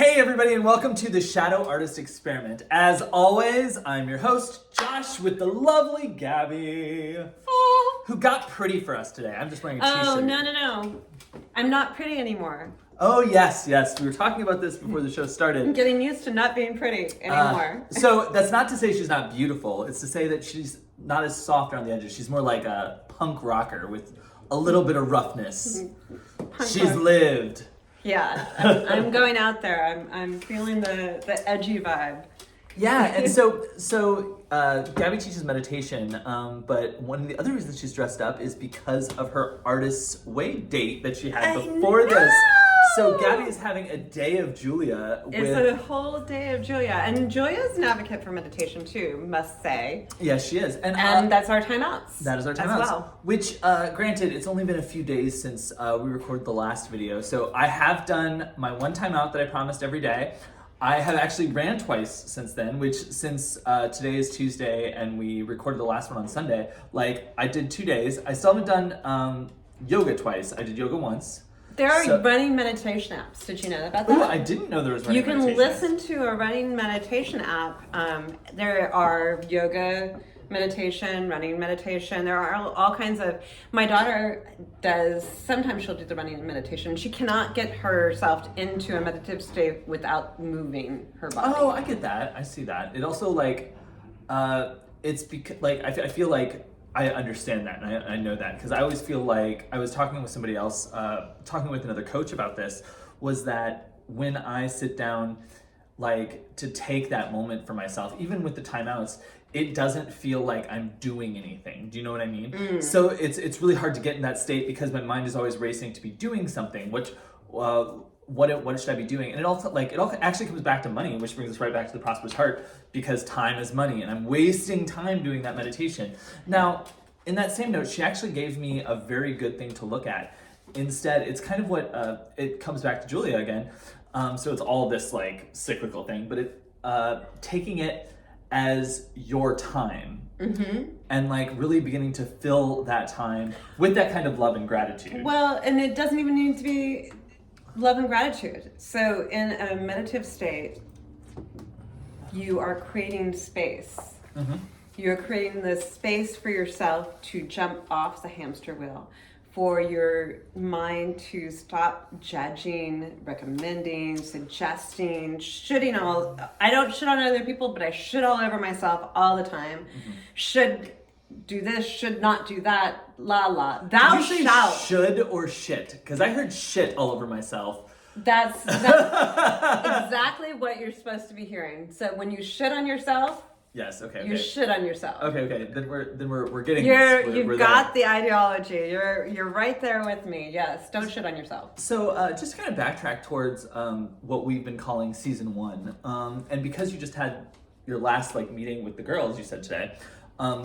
Hey everybody, and welcome to the Shadow Artist Experiment. As always, I'm your host, Josh, with the lovely Gabby, who got pretty for us today. I'm just wearing a t-shirt. Oh, no. I'm not pretty anymore. Oh, yes. We were talking about this before the show started. I'm getting used to not being pretty anymore. So that's not to say she's not beautiful. It's to say that she's not as soft around the edges. She's more like a punk rocker with a little bit of roughness. She's lived. Yeah, I'm going out there. I'm feeling the edgy vibe. Yeah, and so Gabby teaches meditation, but one of the other reasons she's dressed up is because of her Artist's Way date that she had before this. So Gabby is having a day of Julia. It's a whole day of Julia, and Julia's an advocate for meditation too, must say. Yes, she is, and that's our timeouts. That is our timeouts. Well. Which, granted, it's only been a few days since we recorded the last video, so I have done my one timeout that I promised every day. I have actually ran twice since then, which since today is Tuesday and we recorded the last one on Sunday, like I did 2 days. I still haven't done yoga twice. I did yoga once. There are running meditation apps. Did you know about that? Oh, I didn't know there was running meditation You can listen to a running meditation app. There are yoga meditation, running meditation. There are all kinds of... My daughter does... Sometimes she'll do the running meditation. She cannot get herself into a meditative state without moving her body. Oh, I get that. I see that. It also, like... it's because... Like, I feel like I understand that, and I know that, because I always feel like... I was talking with somebody else, talking with another coach about this, was that when I sit down, like, to take that moment for myself, even with the timeouts, it doesn't feel like I'm doing anything. Do you know what I mean? So it's really hard to get in that state because my mind is always racing to be doing something, which... What should I be doing? And it all actually comes back to money, which brings us right back to the Prosperous Heart, because time is money, and I'm wasting time doing that meditation. Now, in that same note, she actually gave me a very good thing to look at. Instead, it's kind of what it comes back to Julia again. So it's all this like cyclical thing, but taking it as your time. Mm-hmm. And like really beginning to fill that time with that kind of love and gratitude. Well, and it doesn't even need to be love and gratitude. So in a meditative state, you are creating space. Mm-hmm. You're creating the space for yourself to jump off the hamster wheel, for your mind to stop judging, recommending, suggesting, shitting all. I don't shit on other people, but I shit all over myself all the time. Mm-hmm. Should do this, should not do that, Thou shalt. Should or shit? Because I heard shit all over myself. That's exactly what you're supposed to be hearing. So when you shit on yourself, yes, okay. You shit on yourself. Okay. Then we're getting this. You've got the ideology. You're right there with me. Yes, don't shit on yourself. So just to kind of backtrack towards what we've been calling season 1, and because you just had your last like meeting with the girls, you said today.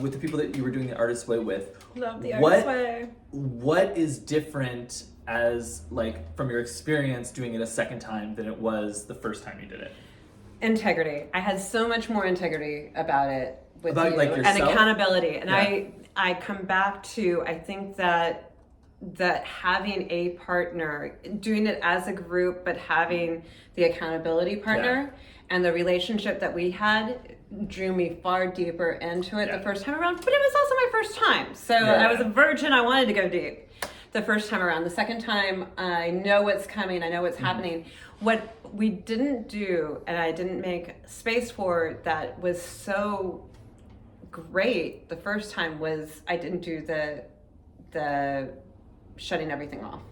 With the people that you were doing the Artist's Way with. Love the Artist's Way. What is different as like from your experience doing it a second time than it was the first time you did it? Integrity. I had so much more integrity about it with you, like yourself? And accountability. And yeah. I come back to, I think that having a partner, doing it as a group, but having the accountability partner and the relationship that we had drew me far deeper into it the first time around, but it was also my first time. So I was a virgin. I wanted to go deep the first time around. The second time, I know what's coming. I know what's happening. What we didn't do, and I didn't make space for, that was so great the first time, was I didn't do the shutting everything off.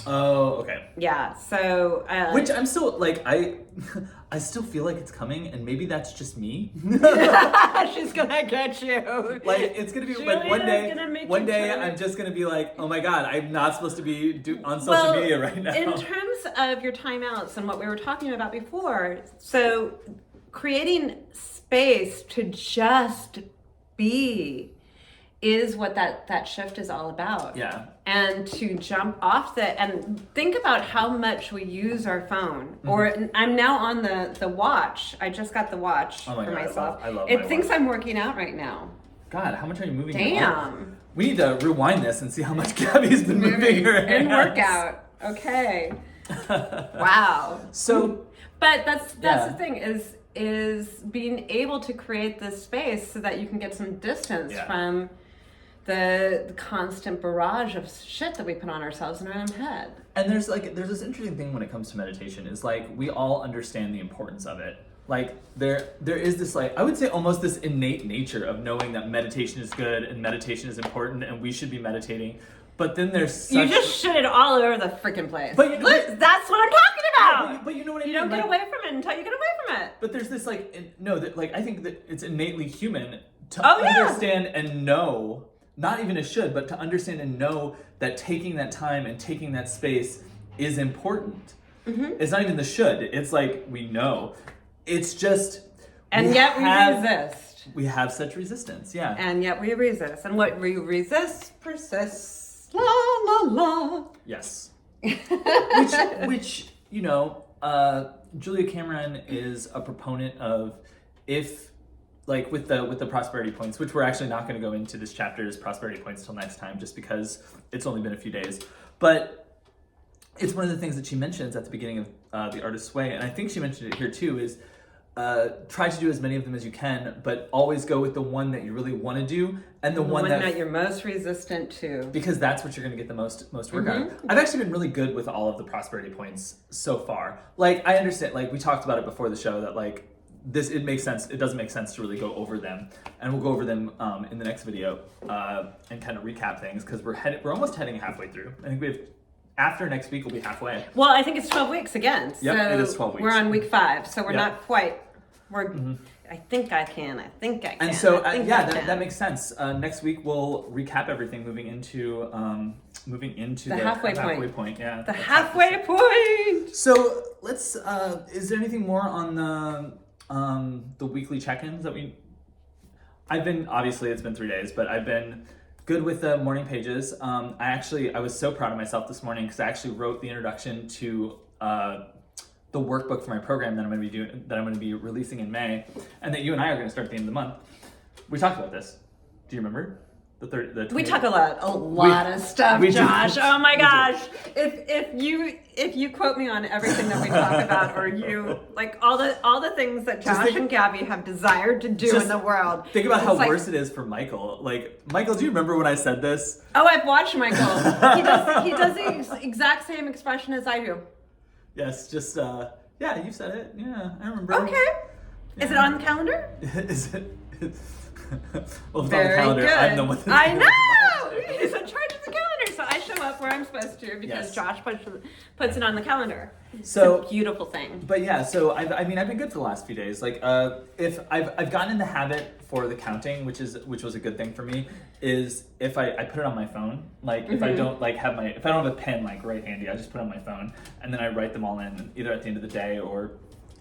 Oh, okay. Yeah, so... which I'm still, like, I still feel like it's coming, and maybe that's just me. She's gonna get you. Like, it's gonna be, like, one day I'm just gonna be like, oh my God, I'm not supposed to be on social media right now. In terms of your timeouts and what we were talking about before, so creating space to just be is what that shift is all about. Yeah. And to jump off and think about how much we use our phone. Mm-hmm. Or I'm now on the watch. I just got the watch for myself. I love it thinks watch. I'm working out right now. God, how much are you moving? Damn. We need to rewind this and see how much Gabby's been moving her hands. And workout. Okay. Wow. So, but that's yeah. the thing is being able to create this space so that you can get some distance from the constant barrage of shit that we put on ourselves in our own head. And there's this interesting thing when it comes to meditation is like we all understand the importance of it. Like there is this like I would say almost this innate nature of knowing that meditation is good and meditation is important and we should be meditating. But then there's such... You just shit it all over the freaking place. But you know, that's what I'm talking about. But you know what I mean? You don't get away from it until you get away from it. But there's this I think that it's innately human to understand and know, not even a should, but to understand and know that taking that time and taking that space is important. Mm-hmm. It's not even the should. It's like we know. It's just... And yet we resist. We have such resistance, yeah. And yet we resist. And what we resist persists. La, la, la. Yes. which Julia Cameron is a proponent of with the prosperity points, which we're actually not going to go into this chapter's prosperity points till next time, just because it's only been a few days. But it's one of the things that she mentions at the beginning of The Artist's Way, and I think she mentioned it here too, is try to do as many of them as you can, but always go with the one that you really want to do and the one that you're most resistant to. Because that's what you're going to get the most work out of. I've actually been really good with all of the prosperity points so far. Like, I understand, like, we talked about it before the show that, like, it makes sense. It doesn't make sense to really go over them. And we'll go over them in the next video and kind of recap things because we're almost heading halfway through. I think we have... After next week, we'll be halfway. Well, I think it's 12 weeks again. So yep, it is 12 weeks. We're on week 5, so we're not quite... I think I can. And so, that makes sense. Next week we'll recap everything, moving into the halfway point. Yeah, the halfway point. So let's. Is there anything more on the weekly check-ins that we? Obviously it's been 3 days, but I've been good with the morning pages. I was so proud of myself this morning because I actually wrote the introduction to the workbook for my program that I'm going to be releasing in May, and that you and I are going to start at the end of the month. We talked about this. Do you remember? We talk a lot of stuff, Josh. Oh my gosh! If you quote me on everything that we talk about, or you like all the things that Josh and Gabby have desired to do in the world. Think about how worse it is for Michael. Like, Michael, do you remember when I said this? Oh, I've watched Michael. He does the exact same expression as I do. Yes, just you said it. Yeah, I remember. Okay. Yeah. Is it on the calendar? Is it? Well, it's Very on the calendar. good. I'm the one that's I know! He's in charge of the calendar, so I show up where I'm supposed to because Josh puts it on the calendar. So it's a beautiful thing. But yeah, so I've been good for the last few days. Like, if I've gotten in the habit for the counting, which was a good thing for me, is if I put it on my phone. Like, if I don't if I don't have a pen like right handy, I just put it on my phone and then I write them all in either at the end of the day or.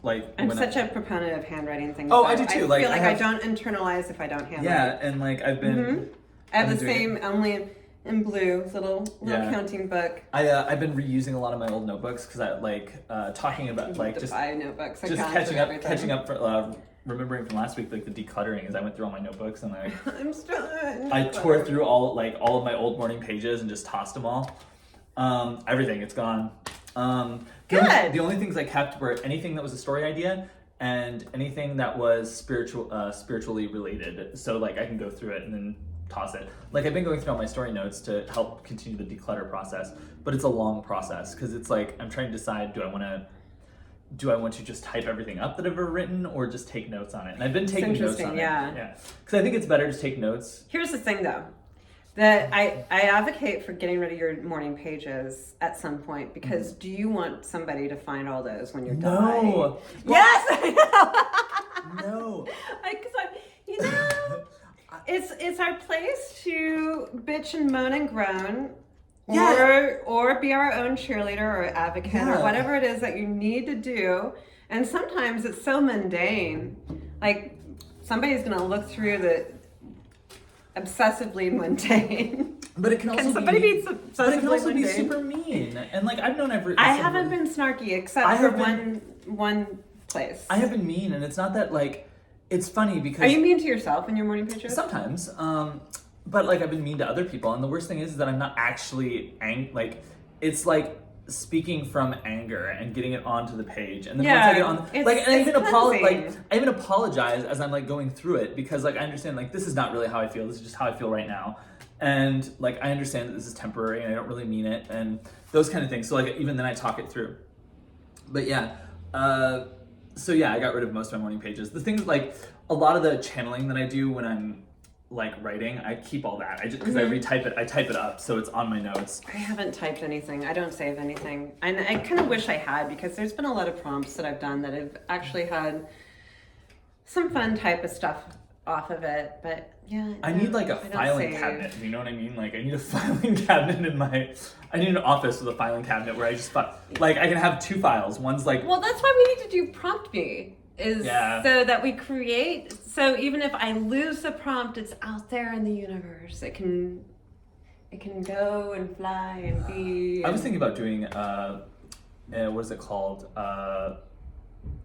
I'm such a proponent of handwriting things. Oh, I do too. I feel like I don't internalize if I don't handwrite. Yeah, and like I've been. I have the same only in blue little counting book. I've been reusing a lot of my old notebooks because I like talking about just buy notebooks. Just catching up for remembering from last week, like the decluttering. As I went through all my notebooks and I tore through all of my old morning pages and just tossed them all. Everything, it's gone. Good. The only things I kept were anything that was a story idea and anything that was spiritually related. So like I can go through it and then toss it. Like I've been going through all my story notes to help continue the declutter process, but it's a long process because it's like I'm trying to decide do I want to just type everything up that I've ever written or just take notes on it? And I've been taking notes on it. Yeah. Because I think it's better to take notes. Here's the thing though. That I advocate for getting rid of your morning pages at some point because do you want somebody to find all those when you're dying? No. Yes, I know. No. Because it's our place to bitch and moan and groan, or be our own cheerleader or advocate or whatever it is that you need to do. And sometimes it's so mundane, like somebody's gonna look through the obsessively mundane. But it can also be super mean. And like I've known I haven't been snarky except for one place. I have been mean, and it's not that like it's funny because are you mean to yourself in your morning pages? Sometimes. But like I've been mean to other people, and the worst thing is that I'm not actually it's like speaking from anger and getting it onto the page, and then Yeah, once I get on, it's- like, and I it's even cleansing. I even apologize as I'm like going through it, because like I understand like this is not really how I feel. This is just how I feel right now, and like I understand that this is temporary and I don't really mean it, and those kind of things. So like even then I talk it through. But yeah, so yeah, I got rid of most of my morning pages. The things like a lot of the channeling that I do when I'm like writing, I keep all that. I just because I retype it, I type it up, so it's on my notes. I haven't typed anything. I don't save anything. And I kind of wish I had, because there's been a lot of prompts that I've done that have actually had some fun type of stuff off of it. But yeah. I need like a I don't filing save. cabinet. You know what I mean? Like I need a filing cabinet in my. I need an office with a filing cabinet where I just like I can have 2 files. One's like. Well, that's why we need to do Prompt Me. Is Yeah. so that we create. So even if I lose the prompt, it's out there in the universe. It can go and fly and be. I was thinking about doing what is it called?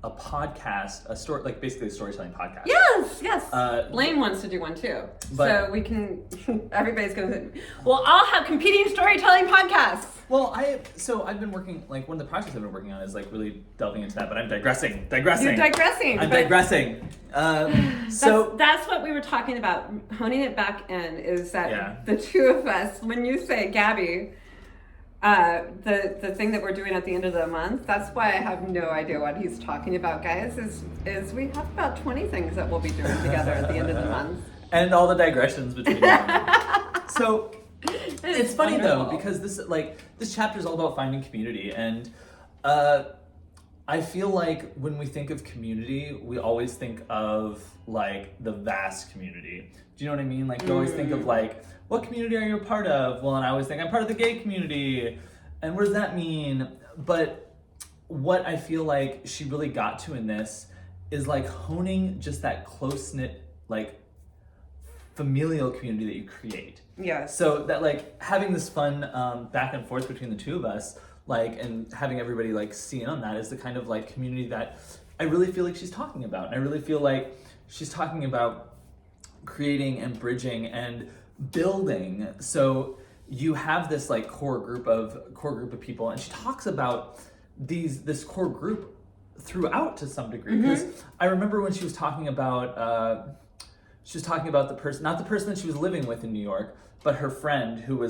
A podcast, a story, like basically a storytelling podcast. Yes. Blaine wants to do one too. But- So we can. Everybody's going to. Well, I'll have competing storytelling podcasts. Well, I've been working, like one of the projects I've been working on is like really delving into that, but I'm digressing. You're digressing. I'm but digressing. So that's what we were talking about. Honing it back in is that Yeah. the two of us, when you say Gabby, the thing that we're doing at the end of the month, that's why I have no idea what he's talking about, guys, is we have about 20 things that we'll be doing together at the end of the month. and all the digressions between them. So it's funny though, wonderful. because this chapter is all about finding community, and I feel like when we think of community, we always think of like the vast community. Do you know what I mean? Like you always think of like, what community are you a part of? Well, and I always think I'm part of the gay community. And what does that mean? But what I feel like she really got to in this is like honing just that close-knit, like familial community that you create. Yes. So that like having this fun back and forth between the two of us, like, and having everybody like see in on that is the kind of like community that I really feel like she's talking about. And I really feel like she's talking about creating and bridging and building. So you have this like core group of people, and she talks about this core group throughout to some degree. Because I remember when she was talking about the person, not the person that she was living with in New York, but her friend who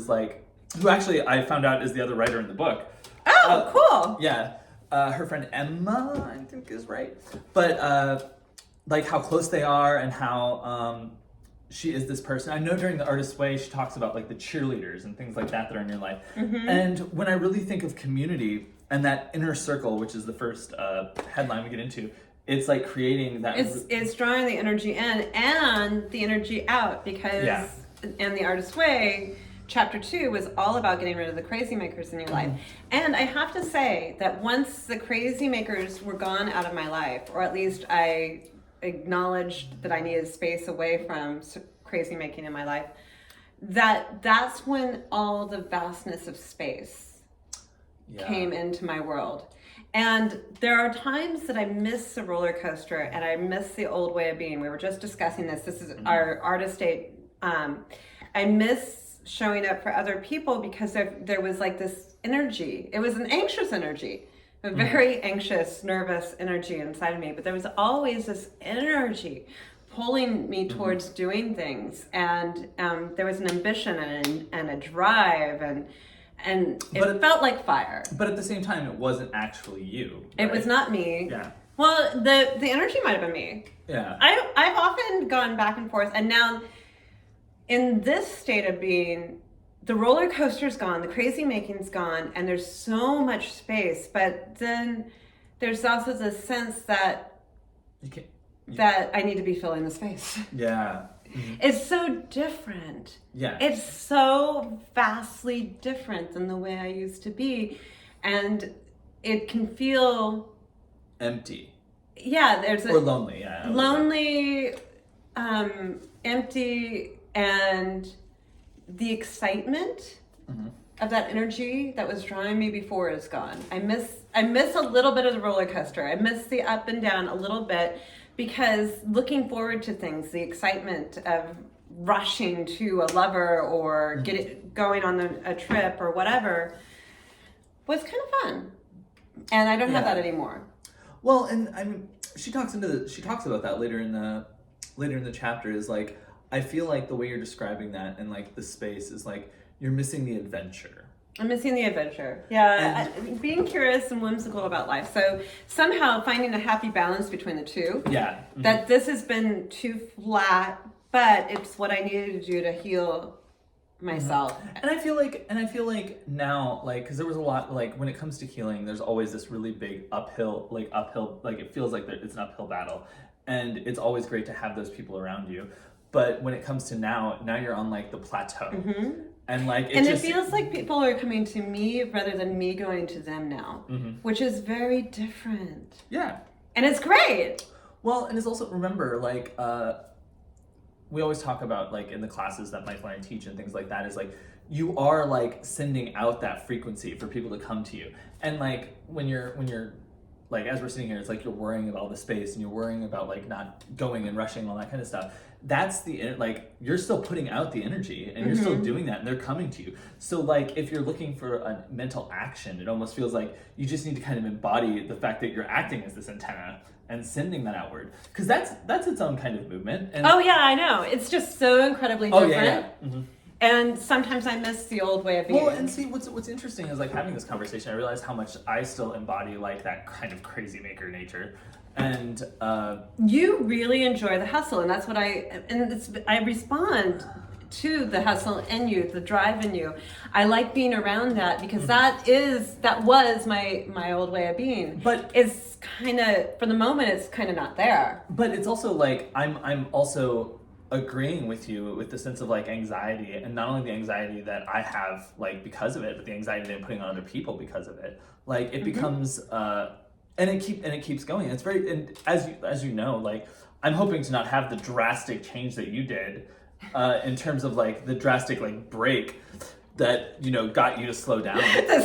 actually I found out is the other writer in the book. Oh, cool. Yeah. Her friend Emma, I think is right. But like how close they are and how she is this person. I know during The Artist's Way, she talks about like the cheerleaders and things like that are in your life. And when I really think of community and that inner circle, which is the first headline we get into, it's like creating that. It's drawing the energy in and the energy out, because in The Artist's Way, Chapter 2 was all about getting rid of the crazy makers in your life. And I have to say that once the crazy makers were gone out of my life, or at least I acknowledged that I needed space away from crazy making in my life, that's when all the vastness of space came into my world. And there are times that I miss the roller coaster and I miss the old way of being. We were just discussing this. This is our artist state. I miss showing up for other people because there was like this energy. It was an anxious energy, a very anxious, nervous energy inside of me. But there was always this energy pulling me towards doing things. And there was an ambition and a drive and it felt like fire. But at the same time, it wasn't actually you. Right? It was not me. Yeah. Well, the energy might have been me. Yeah. I've often gone back and forth, and now in this state of being, the roller coaster's gone, the crazy making's gone, and there's so much space. But then there's also the sense that that I need to be filling the space. Yeah. It's so different. Yeah. It's so vastly different than the way I used to be. And it can feel empty. Yeah, there's or lonely, yeah. Lonely, empty, and the excitement of that energy that was drawing me before is gone. I miss a little bit of the roller coaster. I miss the up and down a little bit, because looking forward to things, the excitement of rushing to a lover or going on a trip or whatever, was kind of fun. And I don't have that anymore. Well, and I mean, she talks about that later in the chapter, is like, I feel like the way you're describing that and like the space is like you're missing the adventure. I'm missing the adventure. Yeah, being curious and whimsical about life. So somehow finding a happy balance between the two. Yeah. Mm-hmm. That this has been too flat, but it's what I needed to do to heal myself. Mm-hmm. And I feel like now, like, because there was a lot, like, when it comes to healing, there's always this really big uphill, like it feels like it's an uphill battle, and it's always great to have those people around you. But when it comes to now you're on like the plateau, and like it feels like people are coming to me rather than me going to them now, which is very different. Yeah, and it's great. Well, and it's also, remember, like, we always talk about, like, in the classes that Michael and I teach and things like that, is like you are like sending out that frequency for people to come to you, and like when you're like, as we're sitting here, it's like you're worrying about all the space and you're worrying about like not going and rushing and all that kind of stuff. That's like, you're still putting out the energy and you're still doing that, and they're coming to you. So like, if you're looking for a mental action, it almost feels like you just need to kind of embody the fact that you're acting as this antenna and sending that outward, because that's its own kind of movement. And oh yeah, I know. It's just so incredibly different. Oh yeah. Mm-hmm. And sometimes I miss the old way of being. Well, and see, what's interesting is, like, having this conversation, I realized how much I still embody like that kind of crazy maker nature. And you really enjoy the hustle, and that's what I respond to the hustle in you, the drive in you. I like being around that, because that was my old way of being. But it's kind of, for the moment, it's kind of not there. But it's also like, I'm also agreeing with you with the sense of like anxiety, and not only the anxiety that I have like because of it, but the anxiety that I'm putting on other people because of it. Like, it becomes and it keeps going. It's very, and as you know, like, I'm hoping to not have the drastic change that you did in terms of like the drastic like break that, you know, got you to slow down. The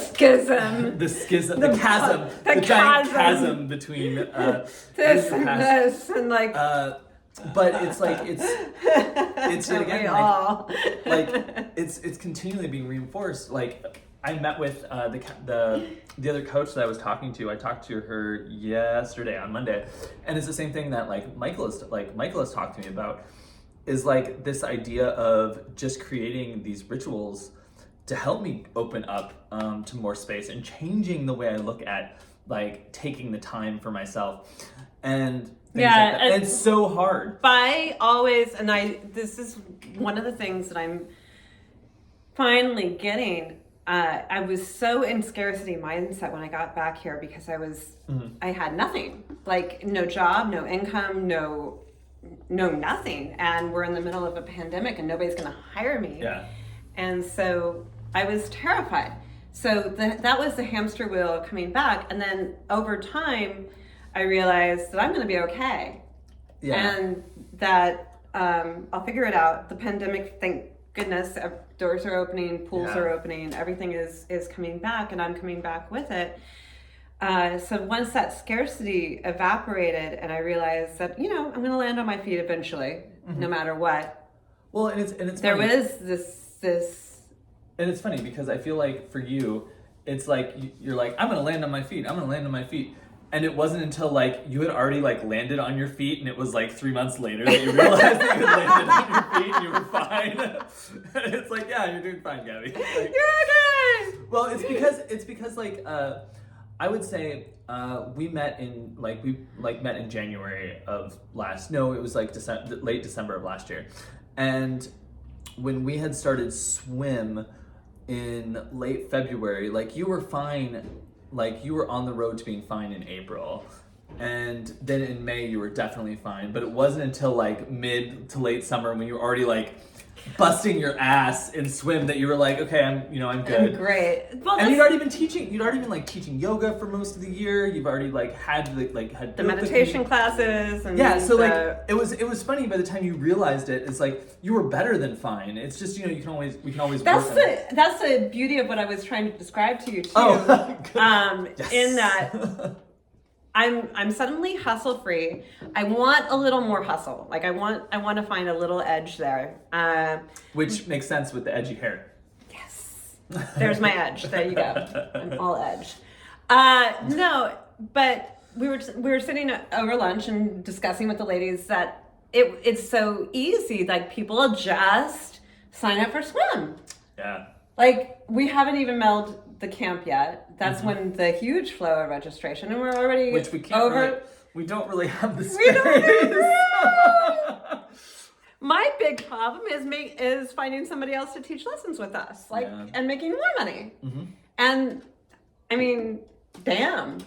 schism, the chasm, the giant chasm between this and this, and like. But it's like it's yet again like it's continually being reinforced. Like, I met with the other coach that I was talking to. I talked to her yesterday on Monday, and it's the same thing that like Michael has talked to me about, is like this idea of just creating these rituals to help me open up to more space and changing the way I look at like taking the time for myself and. Yeah, like, it's so hard. This is one of the things that I'm finally getting. I was so in scarcity mindset when I got back here, because I had nothing, like no job, no income, no nothing. And we're in the middle of a pandemic and nobody's going to hire me. Yeah. And so I was terrified. So that was the hamster wheel coming back. And then over time, I realized that I'm going to be okay. Yeah. And that I'll figure it out. The pandemic, thank goodness, doors are opening, pools are opening, everything is coming back, and I'm coming back with it. So once that scarcity evaporated, and I realized that, you know, I'm going to land on my feet eventually, no matter what. Well, and it's there funny. Was this. And it's funny because I feel like for you, it's like you're like, I'm going to land on my feet. I'm going to land on my feet. And it wasn't until like you had already like landed on your feet, and it was like 3 months later that you realized that you had landed on your feet and you were fine. And it's like, yeah, you're doing fine, Gabby. Like, you're okay. Well, it's because like I would say we met in January of it was like late December of last year, and when we had started swim in late February, like you were fine. Like, you were on the road to being fine in April, and then in May you were definitely fine, but it wasn't until like mid to late summer when you were already like busting your ass in swim that you were like, okay, I'm good. I'm great. Well, and you'd already been teaching yoga for most of the year. You've already had the meditation classes and it was funny by the time you realized it. It's like you were better than fine. It's just, you know, we can always that's the beauty of what I was trying to describe to you too. Oh, yes. In that I'm suddenly hustle free. I want a little more hustle. Like I want to find a little edge there. Which makes sense with the edgy hair. Yes. There's my edge. There you go. I'm all edge. No, but we were sitting over lunch and discussing with the ladies that it's so easy. Like people just sign up for swim. Yeah. Like we haven't even mailed the camp yet. That's when the huge flow of registration, and we're already Which we can't over. really, we don't really have the space. We don't have room. My big problem is finding somebody else to teach lessons with us, and making more money. Mm-hmm. And I mean, damn,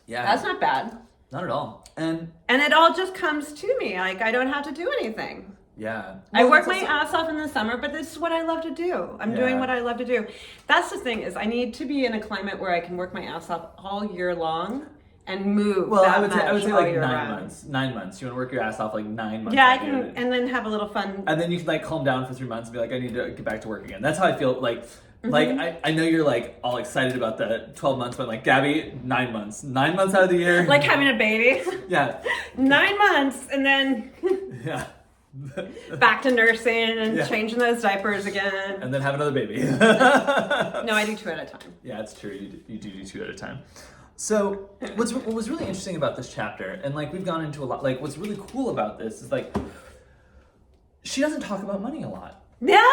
that's not bad. Not at all. And it all just comes to me. Like I don't have to do anything. Yeah. I work my ass off in the summer, but this is what I love to do. I'm doing what I love to do. That's the thing is I need to be in a climate where I can work my ass off all year long and move. Well, I would say like 9 round. months. 9 months. You want to work your ass off like 9 months. Yeah, I can, and then have a little fun. And then you can like calm down for 3 months and be like, I need to get back to work again. That's how I feel. Like I know you're like all excited about the 12 months, but like Gabby, 9 months. 9 months out of the year. Like having a baby. Yeah. 9 months and then Yeah. back to nursing and changing those diapers again. And then have another baby. No, I do 2 at a time. Yeah, it's true. You do 2 at a time. So what was really interesting about this chapter, and like we've gone into a lot, like what's really cool about this is like she doesn't talk about money a lot. Yeah,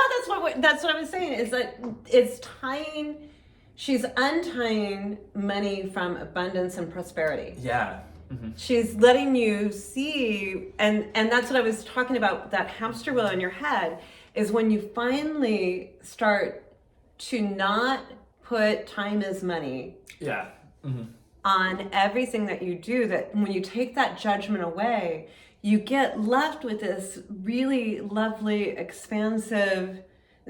that's what I was saying. Is that she's untying money from abundance and prosperity. Yeah. Mm-hmm. She's letting you see, and that's what I was talking about. That hamster wheel in your head is when you finally start to not put time as money. Yeah. Mm-hmm. On everything that you do, that when you take that judgment away, you get left with this really lovely, expansive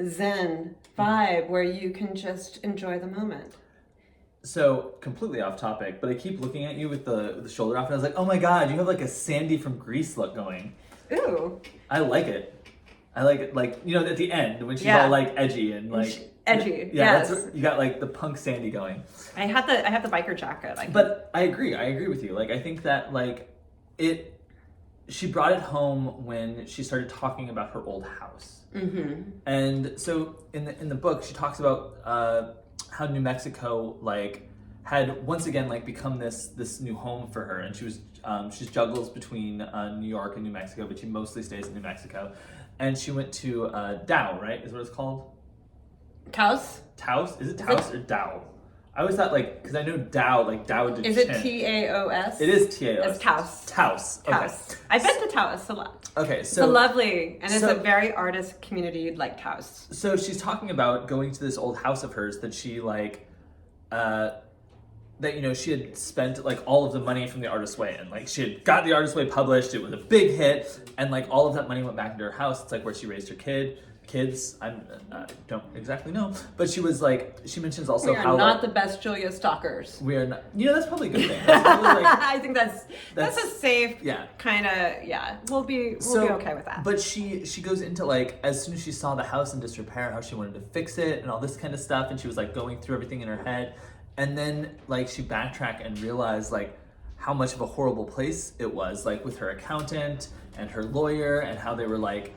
Zen vibe where you can just enjoy the moment. So completely off topic, but I keep looking at you with the shoulder off, and I was like, oh my god, you have like a Sandy from Grease look going. Ooh. I like it. Like at the end when she's all like edgy and like edgy. Yeah, yes. You got like the punk Sandy going. I have the biker jacket. But I agree with you. Like I think that like she brought it home when she started talking about her old house. Mm-hmm. And so in the book she talks about how New Mexico like had once again like become this new home for her, and she juggles between New York and New Mexico, but she mostly stays in New Mexico. And she went to Dow, right? Is what it's called? Taos? Taos? Is it Taos or Dow? I always thought like, because I know Dow, like Dow de Is it Taos? It is Taos. It's Taos. Taos. Okay. Taos. I've been to Taos a lot. Okay, so. It's lovely, and it's a very artist community. You'd like Taos. So she's talking about going to this old house of hers that she like, that she had spent like all of the money from the Artist's Way, and like she had got the Artist's Way published. It was a big hit, and like all of that money went back into her house. It's like where she raised her kids. I don't exactly know, but she mentions also we are how not the best Julia stalkers. We are not. That's probably a good thing. That's probably, like, I think that's a safe kind of We'll be okay with that. But she goes into like as soon as she saw the house in disrepair, how she wanted to fix it and all this kind of stuff, and she was like going through everything in her head. And then, like, she backtracked and realized, like, how much of a horrible place it was, like, with her accountant and her lawyer, and how they were, like,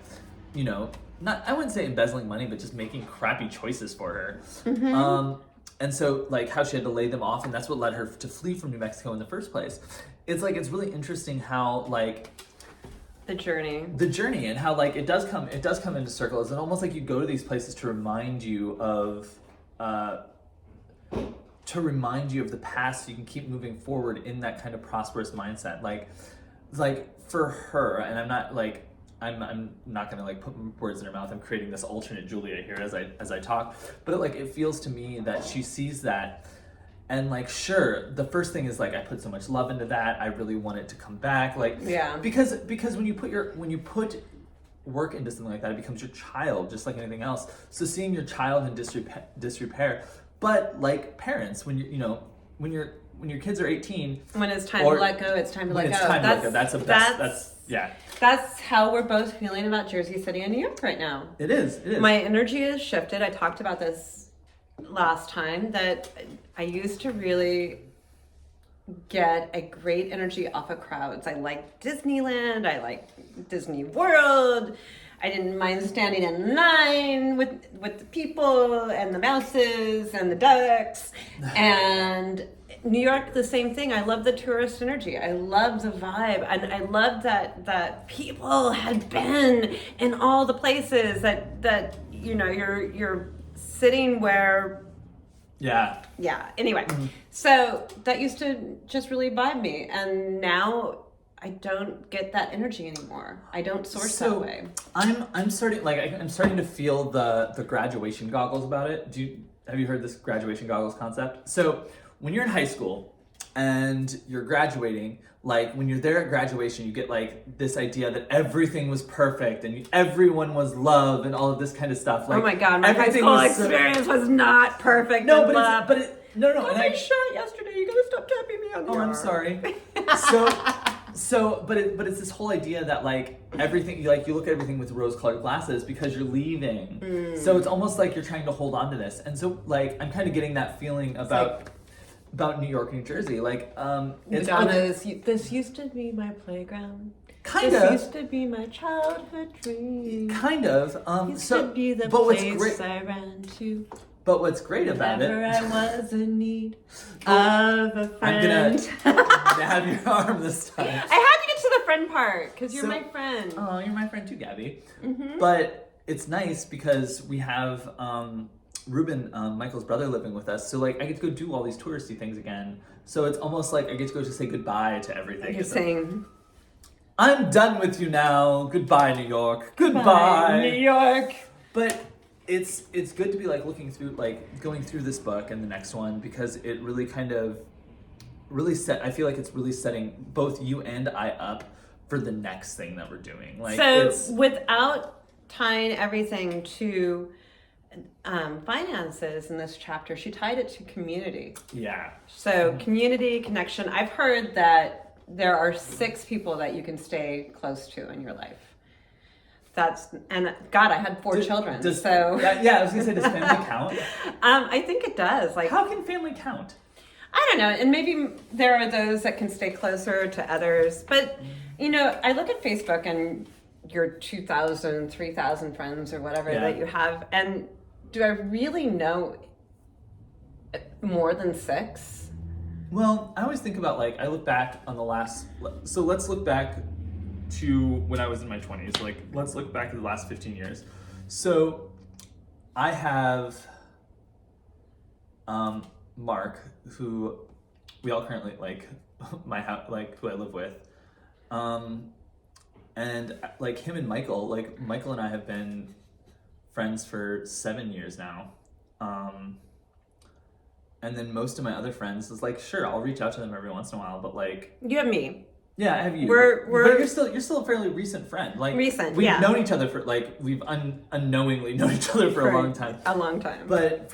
I wouldn't say embezzling money, but just making crappy choices for her. Mm-hmm. And so, like, how she had to lay them off, and that's what led her to flee from New Mexico in the first place. It's, like, it's really interesting how, like... The journey, and how, like, it does come into circles, and almost like you go to these places to remind you of... the past, so you can keep moving forward in that kind of prosperous mindset. Like for her, and I'm not like I'm not gonna like put words in her mouth. I'm creating this alternate Julia here as I talk, but it feels to me that she sees that, and like sure, the first thing is like I put so much love into that. I really want it to come back. Because when you put work into something like that, it becomes your child, just like anything else. So seeing your child in disrepair. But like parents, when when your kids are 18, when it's time to let go, it's time to let go. That's how we're both feeling about Jersey City and New York right now. It is. My energy has shifted. I talked about this last time, that I used to really get a great energy off of crowds. I like Disneyland. I like Disney World. I didn't mind standing in line with the people and the mouses and the ducks. And New York, the same thing. I love the tourist energy. I love the vibe. And I love that people had been in all the places that you're sitting where. Yeah. Anyway, so that used to just really vibe me, and now I don't get that energy anymore. I don't source that way. I'm starting to feel the graduation goggles about it. Have you heard this graduation goggles concept? So when you're in high school and you're graduating, like when you're there at graduation, you get like this idea that everything was perfect and everyone was love and all of this kind of stuff. Like, oh my God, my high school experience was not perfect. No, but no. I got shot yesterday. You gotta stop tapping me on the arm. I'm sorry. But it's this whole idea that like everything, like you look at everything with rose-colored glasses because you're leaving. So it's almost like you're trying to hold on to this, and so like I'm kind of getting that feeling about New York, New Jersey. Like Madonna's, this used to be my playground. This used to be my childhood dream. Kind of. Used to be the place I ran to. But what's great about it... Whenever I was in need of a friend. I'm gonna nab your arm this time. I had to get to the friend part, because you're my friend. Oh, you're my friend too, Gabby. But it's nice because we have Ruben, Michael's brother, living with us. So like I get to go do all these touristy things again. So it's almost like I get to go to say goodbye to everything. You're saying... I'm done with you now. Goodbye, New York. Goodbye, New York. But... It's good to be like looking through, like going through this book and the next one, because it really kind of I feel like it's really setting both you and I up for the next thing that we're doing. Like, so without tying everything to finances in this chapter, she tied it to community. Yeah. So community, connection. I've heard that there are 6 people that you can stay close to in your life. And God, I had 4 children. I was gonna say, does family count? I think it does. Like, how can family count? I don't know, and maybe there are those that can stay closer to others. But I look at Facebook and your 2,000, 3,000 friends or whatever that you have, and do I really know more than 6? Well, I always think about I look back on the last. So let's look back to when I was in my 20s. Like, let's look back at the last 15 years. So I have Mark, who we all currently my house, who I live with. And him and Michael, Michael and I have been friends for 7 years now. And then most of my other friends is sure, I'll reach out to them every once in a while, but you have me. Yeah, I have you. But you're still a fairly recent friend. Recent. We've known each other for we've unknowingly known each other for a long time. A long time. But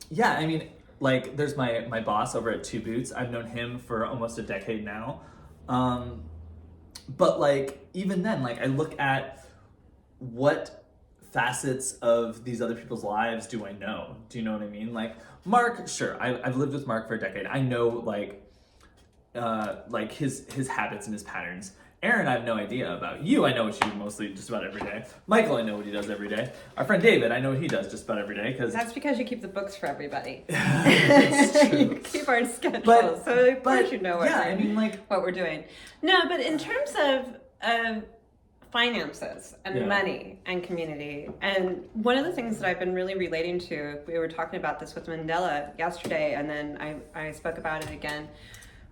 yeah, I mean, there's my boss over at Two Boots. I've known him for almost a decade now. But even then, I look at what facets of these other people's lives do I know? Do you know what I mean? Mark, sure, I've lived with Mark for a decade. I know his habits and his patterns. Aaron, I have no idea about. You, I know what you do mostly just about every day. Michael, I know what he does every day. Our friend David, I know what he does just about every day. That's because you keep the books for everybody. It's true. You keep our schedule, so of course you know what we're doing. No, but in terms of finances and money and community, and one of the things that I've been really relating to, we were talking about this with Mandela yesterday, and then I spoke about it again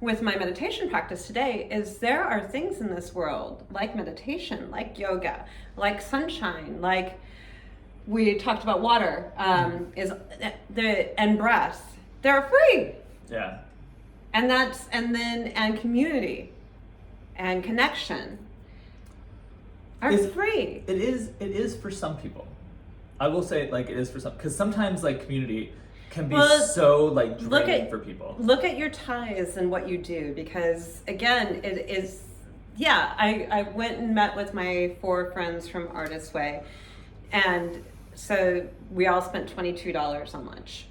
with my meditation practice today, is there are things in this world like meditation, like yoga, like sunshine, like we talked about water, and breath. They're free. Yeah. And community and connection are free. It is for some people. I will say it is for some, because sometimes community can be so draining for people. Look at your ties and what you do, because again, it is. Yeah, I went and met with my 4 friends from Artist Way, and so we all spent $22 on lunch.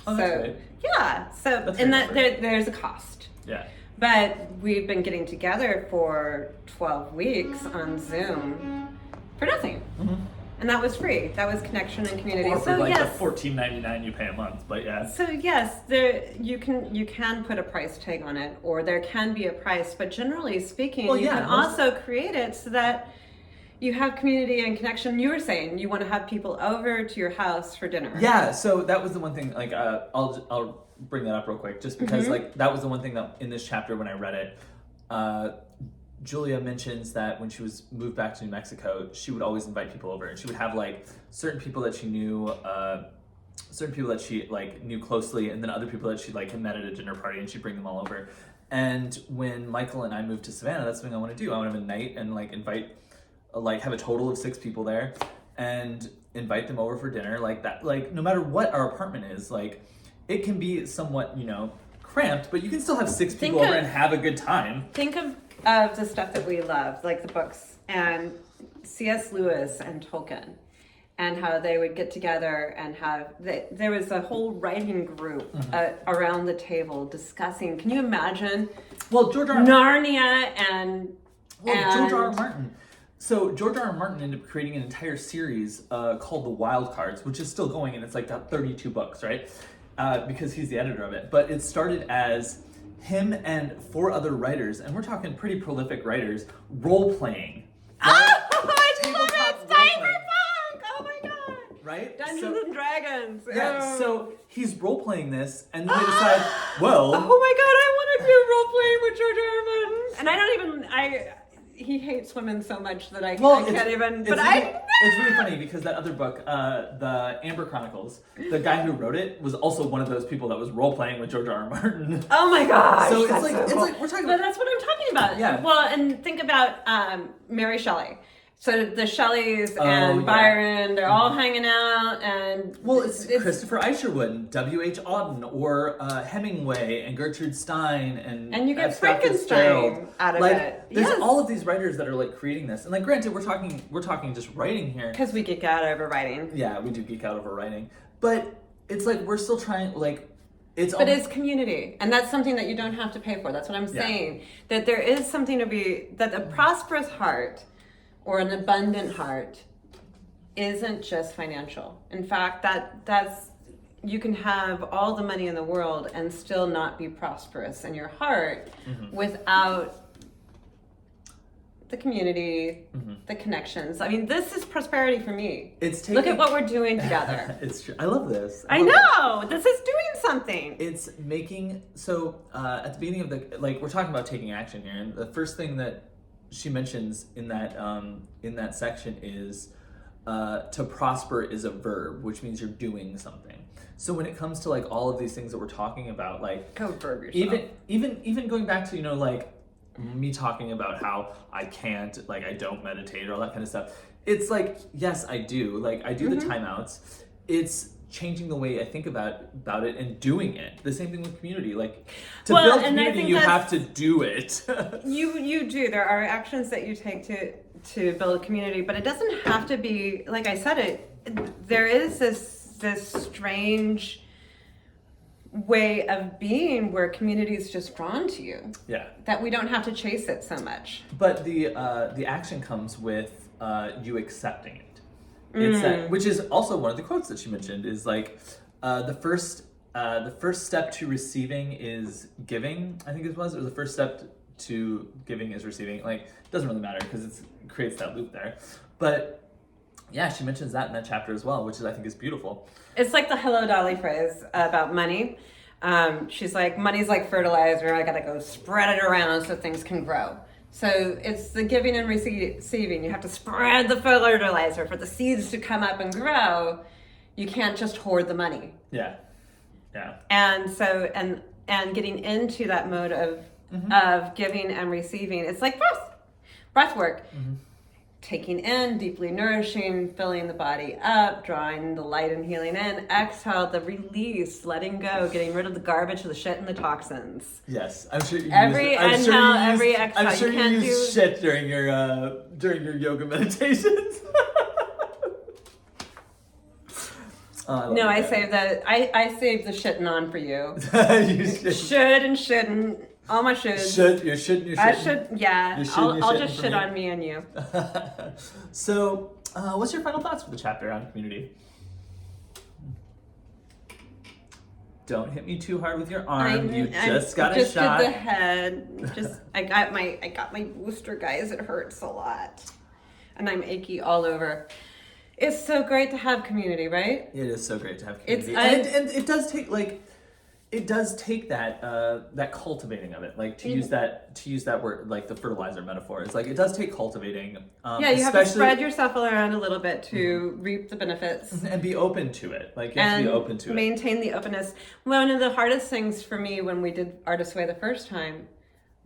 Oh, that's great. Yeah, so that's and that there's a cost. Yeah. But we've been getting together for 12 weeks on Zoom for nothing. Mm-hmm. And that was free. That was connection and community. Or for So like yes. the $14.99 you pay a month, but yeah. So yes, there you can put a price tag on it, or there can be a price. But generally speaking, you can also create it so that you have community and connection. You were saying you want to have people over to your house for dinner. Yeah. So that was the one thing. Like, I'll bring that up real quick, just because like that was the one thing that in this chapter when I read it, Julia mentions that when she was moved back to New Mexico, she would always invite people over, and she would have like certain people that she knew, certain people that she like knew closely, and then other people that she like had met at a dinner party, and she'd bring them all over. And when Michael and I moved to Savannah, that's something I want to do. I want to have a night and like invite, like have a total of 6 people there, and invite them over for dinner like that. Like no matter what our apartment is, like it can be somewhat, you know, cramped, but you can still have 6 people over and have a good time. Think of the stuff that we love, like the books, and C.S. Lewis and Tolkien, and how they would get together and there was a whole writing group around the table discussing. Can you imagine? Well, George R. Narnia and George R. Martin. So George R. Martin ended up creating an entire series called The Wild Cards, which is still going, and it's like got 32 books, right? Because he's the editor of it. But it started as him and 4 other writers, and we're talking pretty prolific writers, role-playing. Right? Oh, I love it! Cyberpunk! Oh my god! Right? Dungeons and Dragons. Yeah, so he's role-playing this, and then they decide, well... Oh my god, I want to do role-playing with George R. R. Martin. And I don't even... He hates women so much that I can't even... But It's really funny because that other book, the Amber Chronicles, the guy who wrote it was also one of those people that was role-playing with George R. R. Martin. Oh my gosh! So it's like we're talking about... But that's what I'm talking about. Yeah. Well, and think about Mary Shelley. So the Shelleys and Byron, they're all hanging out, and... Well, it's Christopher Isherwood, W.H. Auden, or Hemingway, and Gertrude Stein, and you get F. Scott Frankenstein Fitzgerald. out of like, it. There's all of these writers that are like creating this, and like granted, we're talking just writing here. Because we geek out over writing. Yeah, we do geek out over writing, but it's like we're still trying like. But it's community, and that's something that you don't have to pay for. That's what I'm saying. That there is something to be, that a prosperous heart or an abundant heart isn't just financial. In fact, that's you can have all the money in the world and still not be prosperous in your heart without the community, the connections. I mean, this is prosperity for me. Look at what we're doing together. It's true. I love this. I know. This is doing something. It's making, so at the beginning of the, like we're talking about taking action here, and the first thing that she mentions in that section is to prosper is a verb, which means you're doing something. So when it comes to like all of these things that we're talking about, like go verb yourself. Even going back to, you know, like me talking about how I can't, like I don't meditate or all that kind of stuff. It's like, yes, I do. Like I do the timeouts. It's changing the way I think about it and doing it. The same thing with community. Like to build community, you have to do it. you do. There are actions that you take to build a community, but it doesn't have to be, like I said, there is this strange way of being where community is just drawn to you. Yeah. That we don't have to chase it so much. But the action comes with you accepting it. It's that, which is also one of the quotes that she mentioned, is like the first step to receiving is giving, I think it was, or the first step to giving is receiving. Like, it doesn't really matter because it creates that loop there. But yeah, she mentions that in that chapter as well, which I think is beautiful. It's like the Hello Dolly phrase about money. She's like, money's like fertilizer. I gotta go spread it around so things can grow. So it's the giving and receiving. You have to spread the fertilizer for the seeds to come up and grow. You can't just hoard the money. Yeah. Yeah. And so, and getting into that mode of giving and receiving, it's like breath work. Taking in, deeply nourishing, filling the body up, drawing the light and healing in. Exhale, the release, letting go, getting rid of the garbage, the shit, and the toxins. Yes, I'm sure you every inhale, every exhale. I'm sure you use shit during your yoga meditations. No, I save that. I save the shitting on for you. You should and shouldn't. All my shoulds. You're shitting. I should, yeah. I'll just shit on me and you. So, What's your final thoughts for the chapter on community? Don't hit me too hard with your arm. You just got a shot. Did the head. I got my booster, guys. It hurts a lot, and I'm achy all over. It's so great to have community, right? It is so great to have community, and it does take that cultivating of it, like to use that word, like the fertilizer metaphor. It's like it does take cultivating. You have to spread yourself around a little bit to reap the benefits and be open to it. Like you have to be open to it. Maintain the openness. One of the hardest things for me when we did Artist Way the first time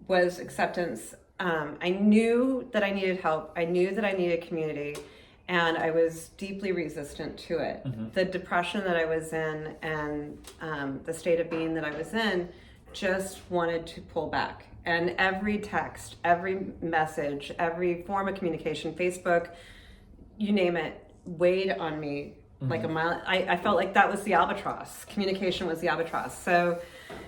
was acceptance. I knew that I needed help. I knew that I needed community. And I was deeply resistant to it. Mm-hmm. The depression that I was in and the state of being that I was in just wanted to pull back. And every text, every message, every form of communication, Facebook, you name it, weighed on me like a mile. I felt like that was the albatross. Communication was the albatross. So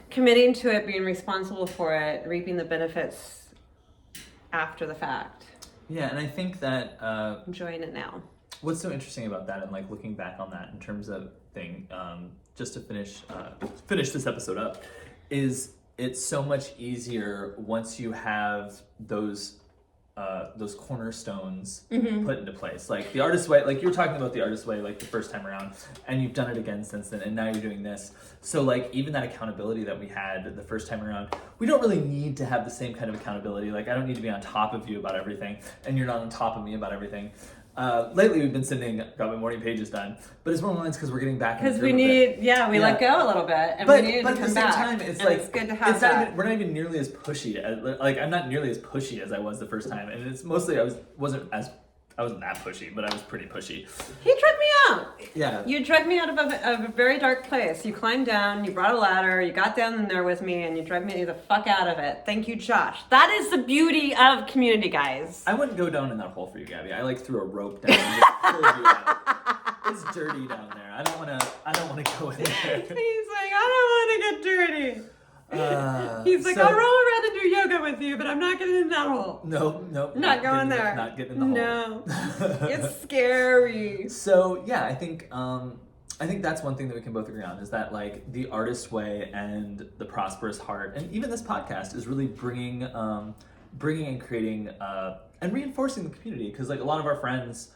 committing to it, being responsible for it, reaping the benefits after the fact. Yeah, and I think that enjoying it now. What's so interesting about that, and like looking back on that in terms of just to finish this episode up, is it's so much easier once you have those cornerstones put into place. Like the Artist Way, like you were talking about the Artist Way like the first time around, and you've done it again since then, and now you're doing this. So like even that accountability that we had the first time around, we don't really need to have the same kind of accountability. Like I don't need to be on top of you about everything, and you're not on top of me about everything. Lately we've been got my morning pages done, but it's one of the lines because we're getting back. Because we need, we let go a little bit, and we need to come back. But at the same time, it's like it's good to have that. We're not even nearly as pushy. I'm not nearly as pushy as I was the first time, and it's mostly I wasn't that pushy, but I was pretty pushy. He dragged me out. Yeah. You dragged me out of a very dark place. You climbed down, you brought a ladder, you got down in there with me, and you dragged me the fuck out of it. Thank you, Josh. That is the beauty of community, guys. I wouldn't go down in that hole for you, Gabby. I threw a rope down and just pulled you out. It's dirty down there. I don't want to go in there. He's like, I don't want to get dirty. He's like, I'll roll around and do yoga with you, but I'm not getting in that hole. Nope. Not going there. Not getting in the hole. No. It's scary. So yeah, I think that's one thing that we can both agree on is that like the Artist Way and the Prosperous Heart and even this podcast is really bringing and creating and reinforcing the community, because like a lot of our friends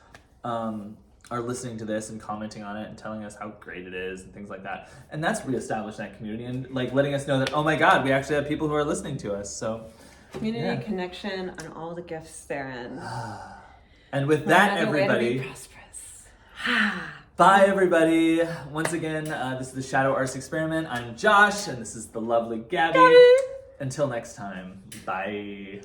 are listening to this and commenting on it and telling us how great it is and things like that. And that's reestablishing that community and like letting us know that, oh my God, we actually have people who are listening to us. So community, connection, and all the gifts therein. And with that, everybody, be prosperous. Bye everybody. Once again, this is the Shadow Arts Experiment. I'm Josh, and this is the lovely Gabby. Until next time, bye.